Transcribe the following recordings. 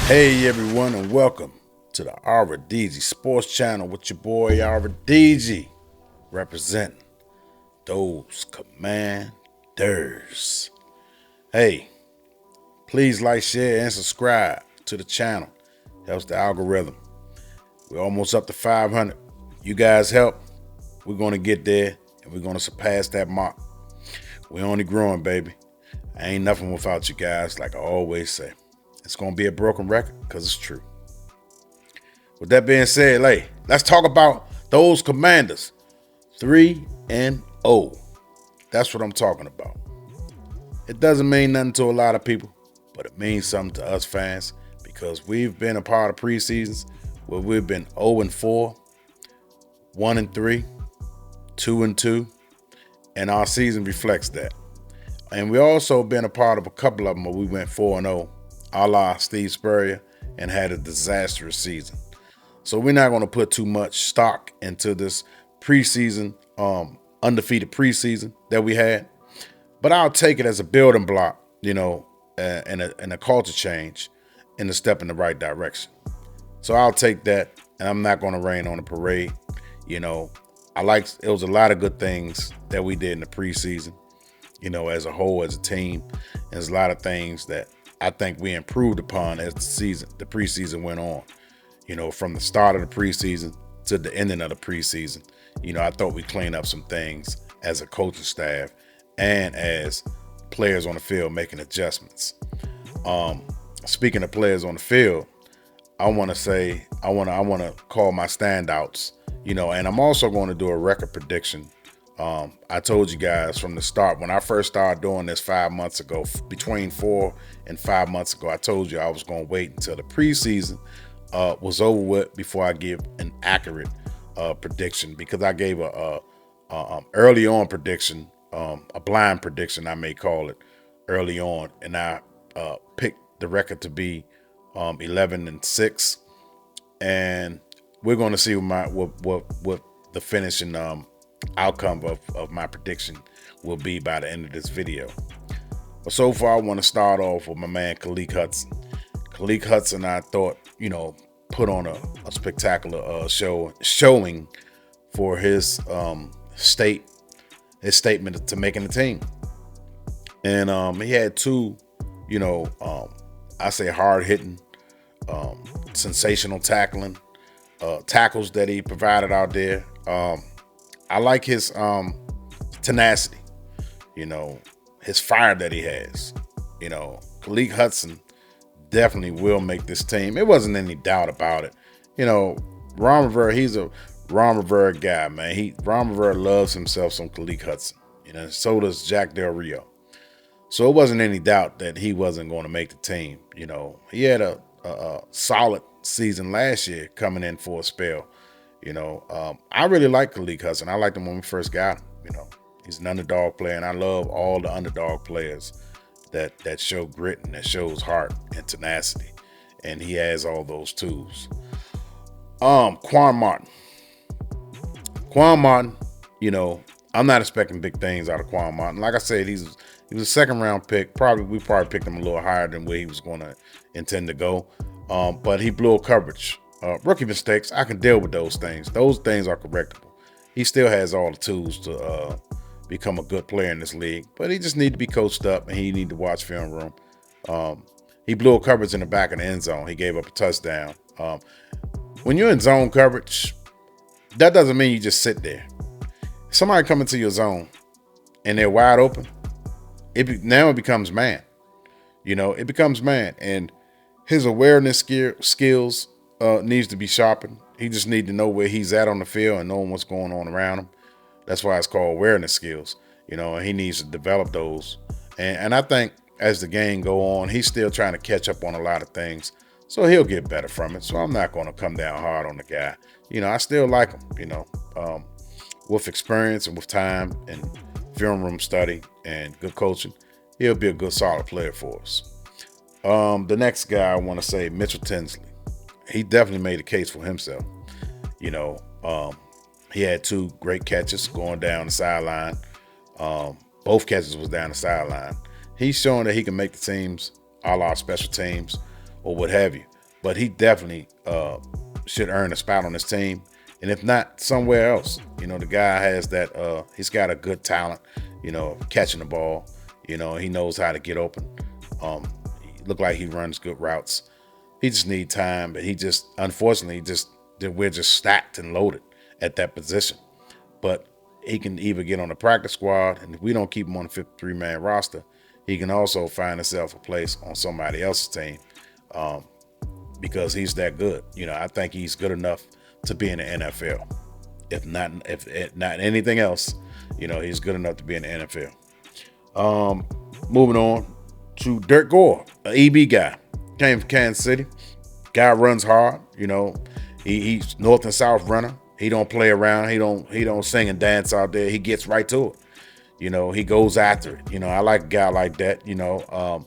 Hey everyone, and welcome to the RDG Sports Channel with your boy RDG, representing those Commanders. Hey, please like, share, and subscribe to the channel. Helps the algorithm. We're almost up to 500. You guys help, we're going to get there, and we're going to surpass that mark. We're only growing, baby. I ain't nothing without you guys, like I always say. It's going to be a broken record because it's true. With that being said, let's talk about those Commanders. 3-0. That's what I'm talking about. It doesn't mean nothing to a lot of people, but it means something to us fans because we've been a part of preseasons where we've been 0-4, 1-3, 2-2, and our season reflects that. And we also been a part of a couple of them where we went 4-0. A la Steve Spurrier, and had a disastrous season. So we're not going to put too much stock into this preseason, undefeated preseason that we had. But I'll take it as a building block, and a culture change and a step in the right direction. So I'll take that, and I'm not going to rain on the parade. It was a lot of good things that we did in the preseason, as a whole, as a team. And there's a lot of things that I think we improved upon as the preseason went on. From the start of the preseason to the ending of the preseason, I thought we cleaned up some things as a coaching staff and as players on the field making adjustments. Speaking of players on the field, I want to call my standouts, and I'm also going to do a record prediction. I told you guys from the start, when I first started doing this 5 months ago, between 4 and 5 months ago, I told you I was going to wait until the preseason was over with before I give an accurate prediction, because I gave a early on prediction, a blind prediction, I may call it, early on, and I picked the record to be 11-6, and we're going to see what the finishing outcome of my prediction will be by the end of this video. But so far, I want to start off with my man Khaleke Hudson. Khaleke Hudson, I thought, put on a spectacular showing for his statement to making the team. And he had two, I say hard-hitting, sensational tackles that he provided out there. I like his tenacity, his fire that he has. Khaleke Hudson definitely will make this team. It wasn't any doubt about it. Ron Rivera, he's a Ron Rivera guy, man. Ron Rivera loves himself some Khaleke Hudson. So does Jack Del Rio. So it wasn't any doubt that he wasn't going to make the team. He had a solid season last year coming in for a spell. I really like Khaleke Hudson. I liked him when we first got him. He's an underdog player, and I love all the underdog players that show grit and that shows heart and tenacity. And he has all those tools. Quan Martin. I'm not expecting big things out of Quan Martin. Like I said, he was a second round pick. We probably picked him a little higher than where he was going to intend to go. But he blew a coverage. Rookie mistakes, I can deal with those things. Those things are correctable. He still has all the tools to become a good player in this league, but he just need to be coached up, and he need to watch film room. He blew a coverage in the back of the end zone. He gave up a touchdown. When you're in zone coverage, that doesn't mean you just sit there. If somebody come into your zone and they're wide open, now it becomes man. It becomes man, and his awareness skills needs to be sharpened. He just need to know where he's at on the field and knowing what's going on around him. That's why it's called awareness skills. And he needs to develop those. And I think as the game go on, he's still trying to catch up on a lot of things. So he'll get better from it. So I'm not going to come down hard on the guy. I still like him, with experience and with time and film room study and good coaching, he'll be a good solid player for us. The next guy I want to say, Mitchell Tinsley. He definitely made a case for himself. He had two great catches going down the sideline. Both catches was down the sideline. He's showing that he can make the teams, a la special teams or what have you. but he definitely should earn a spot on this team. And if not, somewhere else. You know, the guy has that, he's got a good talent, you know, catching the ball. You know, he knows how to get open. He look like he runs good routes. He just need time, but he just, unfortunately, we're just stacked and loaded at that position. But he can either get on the practice squad, and if we don't keep him on the 53-man roster, he can also find himself a place on somebody else's team because he's that good. You know, I think he's good enough to be in the NFL. If not anything else, you know, he's good enough to be in the NFL. Moving on to Dirk Gore, an EB guy. Came from Kansas City. Guy runs hard. You know, he's north and south runner. He don't play around. He don't sing and dance out there. He gets right to it. You know, he goes after it. You know, I like a guy like that. You know,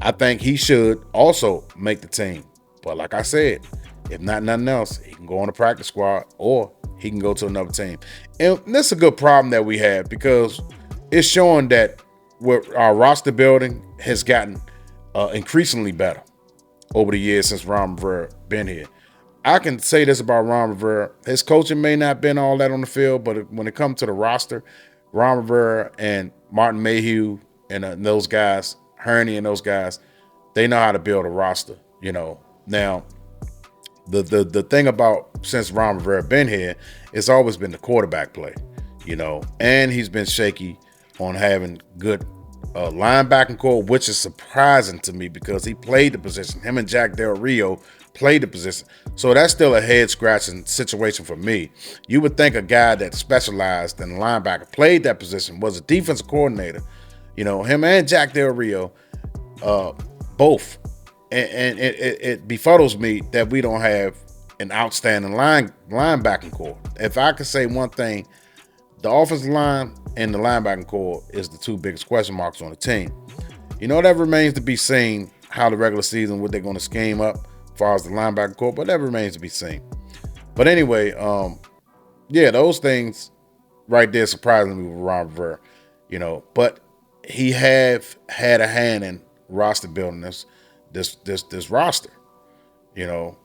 I think he should also make the team. But like I said, if not nothing else, he can go on the practice squad or he can go to another team. And that's a good problem that we have because it's showing that our roster building has gotten increasingly better over the years since Ron Rivera been here. I can say this about Ron Rivera. His coaching may not have been all that on the field, but when it comes to the roster, Ron Rivera and Martin Mayhew and those guys, Herney and those guys, they know how to build a roster, you know. Now, the thing about since Ron Rivera been here, it's always been the quarterback play, you know, and he's been shaky on having good linebacking core, which is surprising to me because he played the position. Him and Jack Del Rio played the position. So that's still a head-scratching situation for me. You would think a guy that specialized in linebacker, played that position, was a defensive coordinator, you know, him and Jack Del Rio, both. And it befuddles me that we don't have an outstanding linebacking core. If I could say one thing, the offensive line and the linebacking core is the two biggest question marks on the team. You know, that remains to be seen how the regular season, what they're going to scheme up as far as the linebacking core, but that remains to be seen. But anyway, yeah, those things right there surprisingly with Ron Rivera, you know, but he have had a hand in roster building this roster, you know.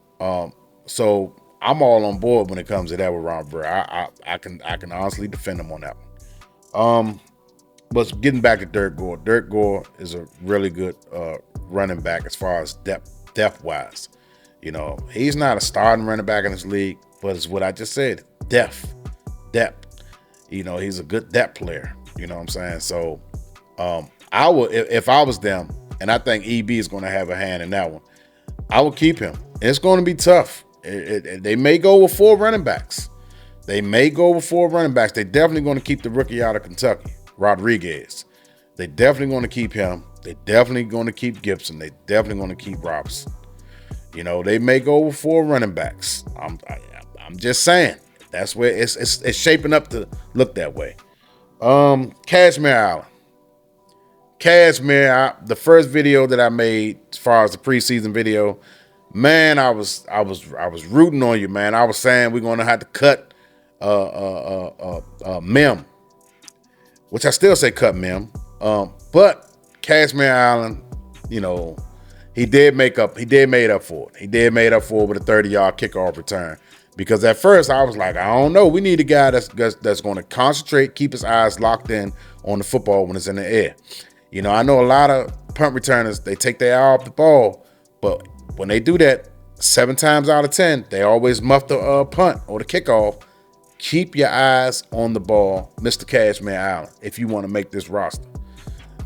So I'm all on board when it comes to that with Ron Rivera. I can honestly defend him on that one. But getting back to Dirk Gore. Dirk Gore is a really good running back as far as depth wise. You know, he's not a starting running back in this league, but it's what I just said, depth. You know, he's a good depth player. You know what I'm saying? So I would, if I was them, and I think EB is going to have a hand in that one, I would keep him. It's going to be tough. They may go with 4 running backs. They definitely going to keep the rookie out of Kentucky, Rodriguez. They definitely going to keep him. They definitely going to keep Gibson. They definitely going to keep Robinson. You know, they may go with 4 running backs. I'm just saying. That's where it's shaping up to look that way. Cashmere Island. Cashmere, the first video that I made as far as the preseason video, man, I was rooting on you, man. I was saying we're gonna have to cut Mem, which I still say cut Mem. But Cashmere Island, you know, he did made up for it. He did made up for it with a 30-yard kickoff return. Because at first I was like, I don't know. We need a guy that's going to concentrate, keep his eyes locked in on the football when it's in the air. You know, I know a lot of punt returners, they take their eye off the ball, but when they do that, 7 times out of 10, they always muff the punt or the kickoff. Keep your eyes on the ball, Mr. Cashmere Island, if you want to make this roster.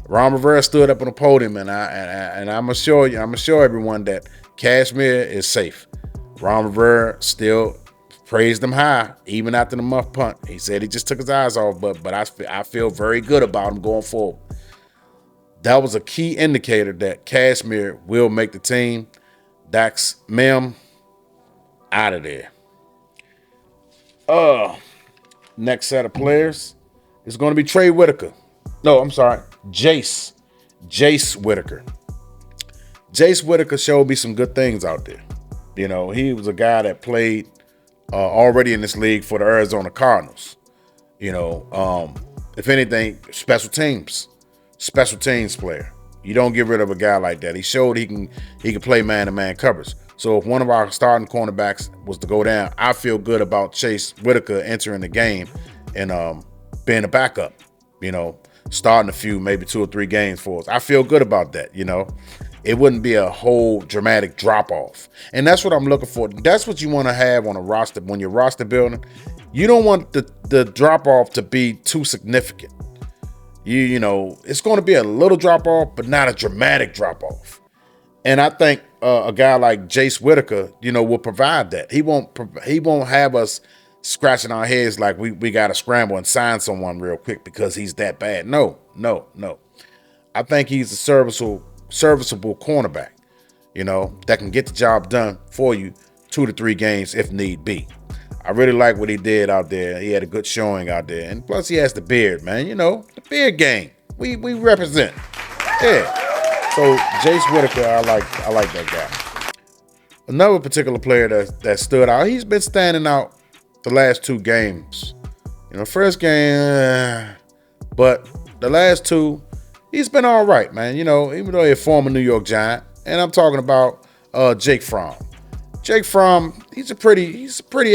Ron Rivera stood up on the podium, and I'm assure everyone that Cashmere is safe. Ron Rivera still praised him high, even after the muff punt. He said he just took his eyes off, but I feel very good about him going forward. That was a key indicator that Cashmere will make the team. Dax Mem out of there. Next set of players is going to be Jace Whitaker. Jace Whitaker showed me some good things out there. You know, he was a guy that played already in this league for the Arizona Cardinals. You know, if anything, special teams player. You don't get rid of a guy like that. He showed he can play man-to-man coverage. So if one of our starting cornerbacks was to go down, I feel good about Jace Whitaker entering the game and being a backup, starting a few, maybe 2 or 3 games for us. I feel good about that, It wouldn't be a whole dramatic drop-off. And that's what I'm looking for. That's what you want to have on a roster. When you're roster building, you don't want the drop-off to be too significant. It's going to be a little drop-off, but not a dramatic drop-off. And I think a guy like Jace Whitaker, will provide that. He won't have us scratching our heads like we got to scramble and sign someone real quick because he's that bad. No. I think he's a serviceable cornerback, that can get the job done for you 2 to 3 games if need be. I really like what he did out there. He had a good showing out there. And plus he has the beard, man. The beard game. We represent. Yeah. So Jace Whitaker, I like that guy. Another particular player that stood out, he's been standing out the last 2 games. First game, but the last 2, he's been all right, man. Even though he's a former New York Giant, and I'm talking about Jake Fromm. Jake Fromm, he's a pretty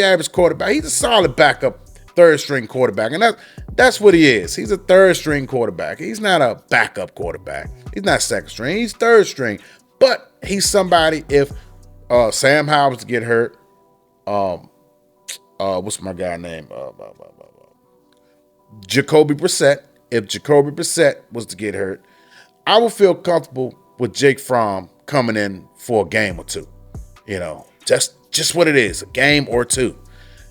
average quarterback. He's a solid backup, 3rd-string quarterback, and that's what he is. He's a 3rd-string quarterback. He's not a backup quarterback. He's not 2nd string. He's 3rd string. But he's somebody. If Sam Howell was to get hurt, what's my guy name? Jacoby Brissett. If Jacoby Brissett was to get hurt, I would feel comfortable with Jake Fromm coming in for a game or 2. Just what it is, a game or 2.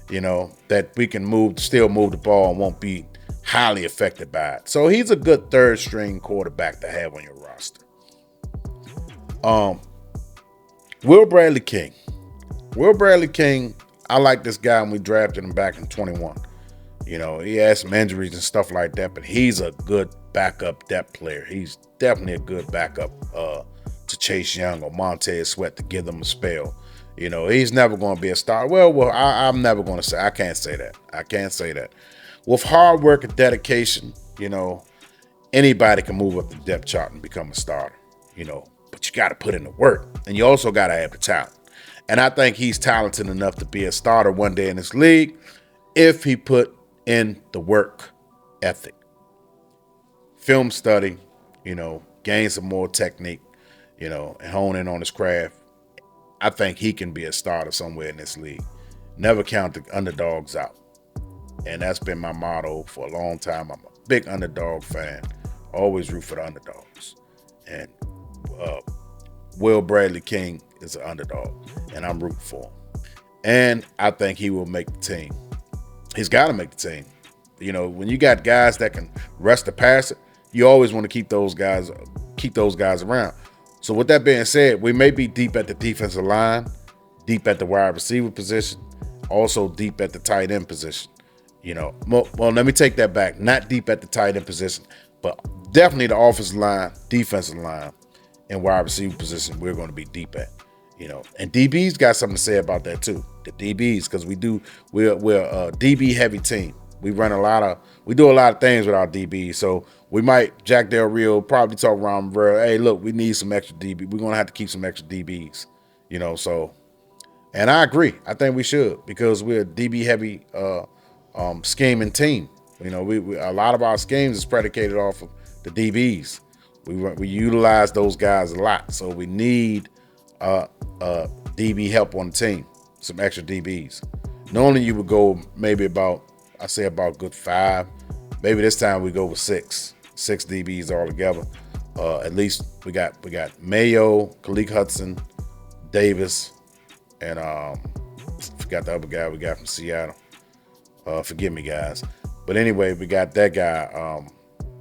That we can still move the ball and won't be highly affected by it. So he's a good 3rd-string quarterback to have on your roster. Will Bradley King. Will Bradley King, I like this guy when we drafted him back in 21. He had some injuries and stuff like that, but he's a good backup depth player. He's definitely a good backup to Chase Young or Montez Sweat to give them a spell. He's never going to be a star. Well, I'm never going to say. I can't say that. With hard work and dedication, anybody can move up the depth chart and become a starter, But you got to put in the work, and you also got to have the talent. And I think he's talented enough to be a starter one day in this league if he put in the work ethic. Film study, gain some more technique, and hone in on his craft. I think he can be a starter somewhere in this league. Never count the underdogs out. And that's been my motto for a long time. I'm a big underdog fan. Always root for the underdogs. And Will Bradley King is an underdog, and I'm rooting for him. And I think he will make the team. He's got to make the team. When you got guys that can rush the passer, you always want to keep those guys around. So with that being said, we may be deep at the defensive line, deep at the wide receiver position, also deep at the tight end position. Well, let me take that back. Not deep at the tight end position, but definitely the offensive line, defensive line, and wide receiver position we're going to be deep at. And DB's got something to say about that too. The DBs, because we're a DB heavy team. We do a lot of things with our DBs. So we might, Jack Del Rio, probably talk around, hey, look, we need some extra DB. We're going to have to keep some extra DBs, so. And I agree. I think we should, because we're a DB heavy scheming team. We a lot of our schemes is predicated off of the DBs. We utilize those guys a lot. So we need DB help on the team, some extra DBs. Normally you would go maybe about good 5. Maybe this time we go with 6 DBs all together. At least we got Mayo, Khalil Hudson, Davis, and forgot the other guy we got from Seattle. Forgive me, guys. But anyway, we got that guy,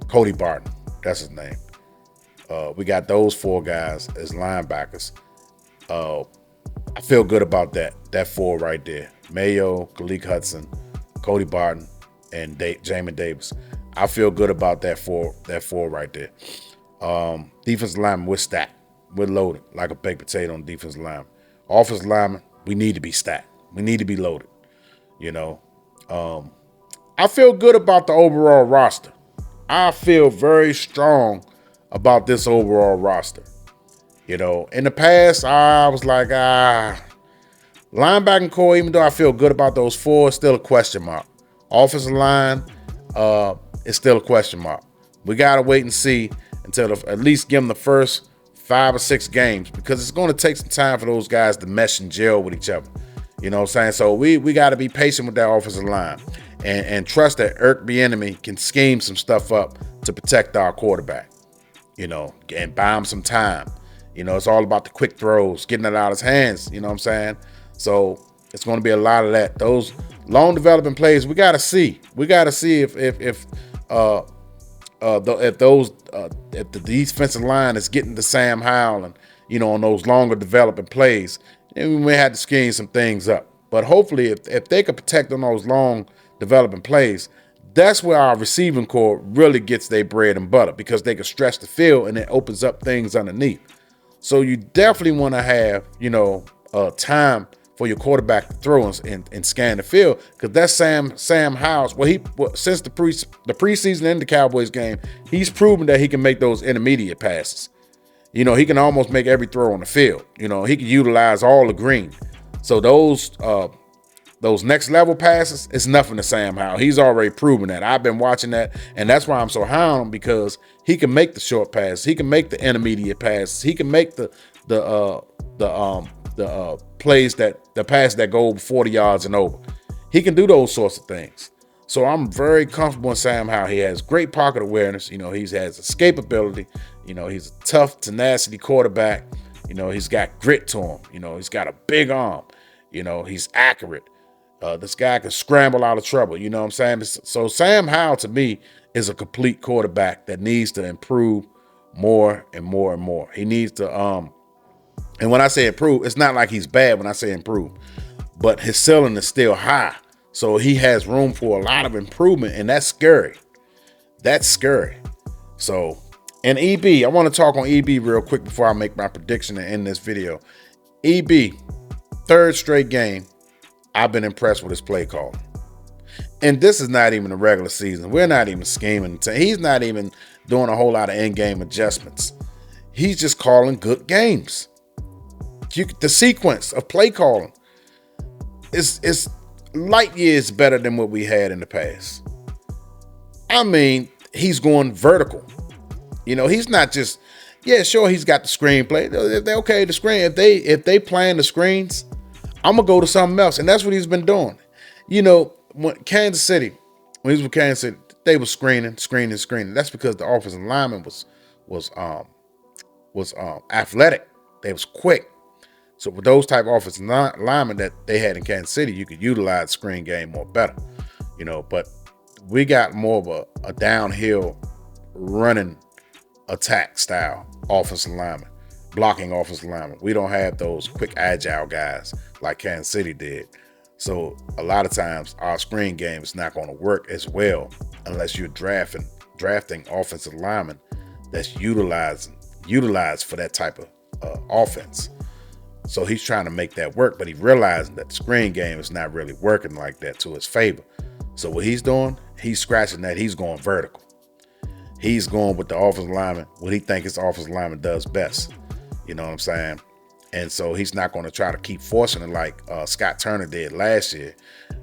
Cody Barton. That's his name. We got those 4 guys as linebackers. I feel good about that 4 right there. Mayo, Khalil Hudson, Cody Barton, and Jamin Davis. I feel good about that 4 right there. Defensive lineman, we're stacked. We're loaded like a baked potato on defensive lineman. Offensive lineman, we need to be stacked. We need to be loaded. I feel good about the overall roster. I feel very strong about this overall roster. In the past, I was like, linebacking core, even though I feel good about those four, it's still a question mark. Offensive line, it's still a question mark. We got to wait and see until at least give them the first 5 or 6 games, because it's going to take some time for those guys to mesh and gel with each other. You know what I'm saying? So we got to be patient with that offensive line and trust that Bieniemy can scheme some stuff up to protect our quarterback, and buy him some time. It's all about the quick throws, getting it out of his hands, you know what I'm saying? So it's going to be a lot of that. Those long developing plays, we got to see. We got to see if the defensive line is getting to Sam Howell and, on those longer developing plays, then we may have to scheme some things up. But hopefully if they could protect on those long developing plays, that's where our receiving core really gets their bread and butter, because they can stretch the field and it opens up things underneath. So you definitely want to have, time for your quarterback to throw and scan the field, because that's Sam Howell. Since the preseason and the Cowboys game, he's proven that he can make those intermediate passes. He can almost make every throw on the field. He can utilize all the green. So those next level passes, it's nothing to Sam Howell. He's already proven that. I've been watching that, and that's why I'm so high on him, because he can make the short passes, he can make the intermediate passes, he can make the plays the pass that go 40 yards and over. He can do those sorts of things. So I'm very comfortable in Sam Howell. He has great pocket awareness. He has escapability. He's a tough, tenacity quarterback. He's got grit to him. He's got a big arm. He's accurate. This guy can scramble out of trouble. You know what I'm saying? So Sam Howell, to me, is a complete quarterback that needs to improve more and more and more. He needs to, and when I say improve, it's not like he's bad when I say improve, but his ceiling is still high. So he has room for a lot of improvement, and that's scary. That's scary. So, and EB, I want to talk on EB real quick before I make my prediction and end this video. EB, third straight game, I've been impressed with his play call. And this is not even a regular season. We're not even scheming. He's not even doing a whole lot of in-game adjustments. He's just calling good games. The sequence of play calling is light years better than what we had in the past. I mean, he's going vertical. He's not just, sure, he's got the screenplay. They're okay, the screen. If they plan the screens, I'm going to go to something else. And that's what he's been doing. When Kansas City, when he was with Kansas City, they were screening. That's because the offensive lineman was athletic. They was quick. So with those type of offensive linemen that they had in Kansas City, you could utilize the screen game more better. But we got more of a downhill running attack style offensive lineman, blocking offensive lineman. We don't have those quick agile guys like Kansas City did. So a lot of times our screen game is not going to work as well unless you're drafting offensive linemen that's utilized for that type of offense. So he's trying to make that work, but he realizing that the screen game is not really working like that to his favor. So what he's doing, he's scratching that. He's going vertical. He's going with the offensive lineman, what he thinks his offensive lineman does best. You know what I'm saying? And so he's not going to try to keep forcing it like Scott Turner did last year.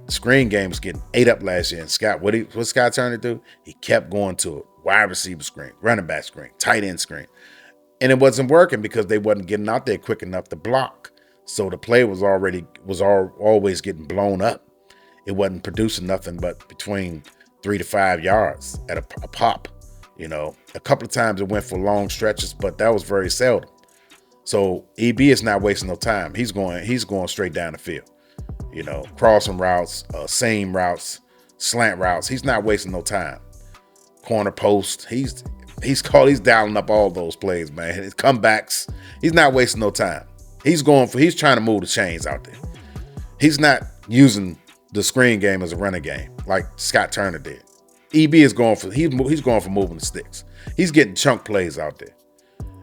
The screen game was getting ate up last year. And what Scott Turner do? He kept going to it. Wide receiver screen, running back screen, tight end screen. And it wasn't working because they wasn't getting out there quick enough to block. So the play was always getting blown up. It wasn't producing nothing but between 3 to 5 yards at a pop. A couple of times it went for long stretches, but that was very seldom. So EB is not wasting no time. He's going straight down the field. Crossing routes, seam routes, slant routes. He's not wasting no time. Corner post. He's dialing up all those plays, man. His comebacks. He's not wasting no time. He's trying to move the chains out there. He's not using the screen game as a running game like Scott Turner did. EB is going for moving the sticks. He's getting chunk plays out there.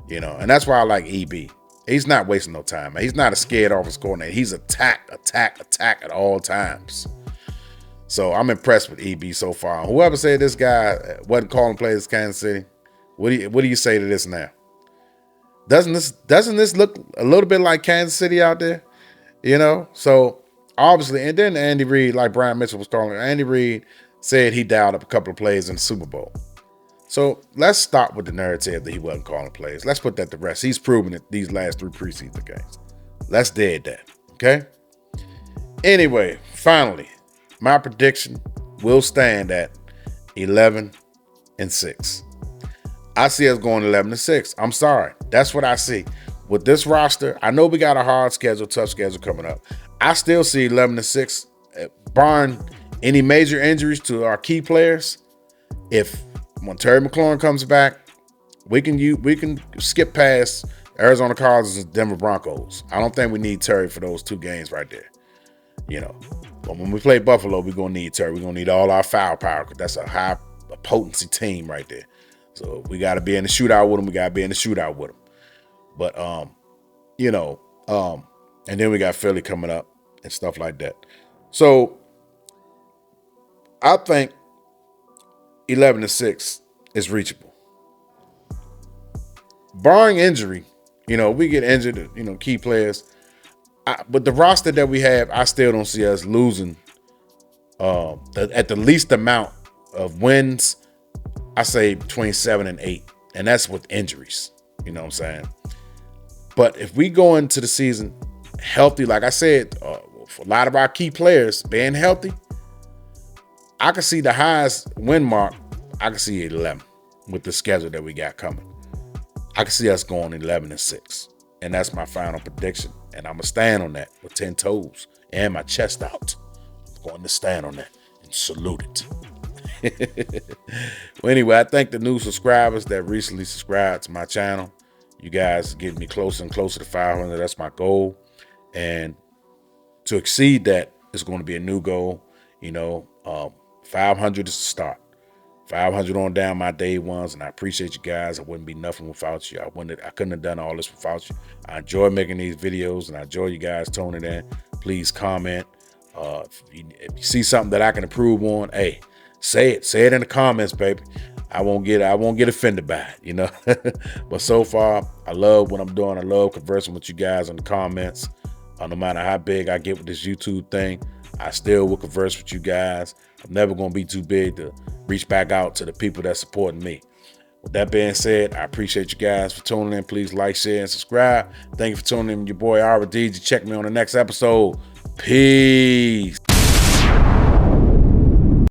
And that's why I like EB. He's not wasting no time, man. He's not a scared offensive coordinator. He's attack at all times. So I'm impressed with EB so far. Whoever said this guy wasn't calling plays in Kansas City, what do you say to this now? Doesn't this look a little bit like Kansas City out there? So obviously, and then Andy Reid, like Brian Mitchell was calling, Andy Reid said he dialed up a couple of plays in the Super Bowl. So let's stop with the narrative that he wasn't calling plays. Let's put that to rest. He's proven it these last 3 preseason games. Let's dead that. Okay. Anyway, finally, my prediction will stand at 11-6. I see us going 11-6. I'm sorry. That's what I see. With this roster, I know we got a hard schedule, tough schedule coming up. I still see 11-6, barring any major injuries to our key players. When Terry McLaurin comes back, we can skip past Arizona Cardinals and Denver Broncos. I don't think we need Terry for those 2 games right there. But when we play Buffalo, we're gonna need Terry. We're gonna need all our firepower because that's a high potency team right there. So we got to be in the shootout with them. But and then we got Philly coming up and stuff like that. So I think 11-6 is reachable. Barring injury, we get injured, key players. But the roster that we have, I still don't see us losing at the least amount of wins. I say between 7 and 8, and that's with injuries. You know what I'm saying? But if we go into the season healthy, like I said, for a lot of our key players being healthy, I can see the highest win mark. I can see 11 with the schedule that we got coming. I can see us going 11-6, and that's my final prediction. And I'm gonna stand on that with 10 toes and my chest out. I'm going to stand on that and salute it. Well, anyway, I thank the new subscribers that recently subscribed to my channel. You guys are getting me closer and closer to 500. That's my goal. And to exceed that is going to be a new goal. 500 is the start. 500 on down my day ones, and I appreciate you guys. I wouldn't be nothing without you. I couldn't have done all this without you. I enjoy making these videos, and I enjoy you guys tuning in. Please comment. If you see something that I can improve on, hey, say it in the comments, baby. I won't get offended by it, But so far, I love what I'm doing. I love conversing with you guys in the comments. No matter how big I get with this YouTube thing, I still will converse with you guys. I'm never going to be too big to reach back out to the people that supporting me. With that being said, I appreciate you guys for tuning in. Please like, share, and subscribe. Thank you for tuning in. Your boy, Ara DJ. Check me on the next episode. Peace.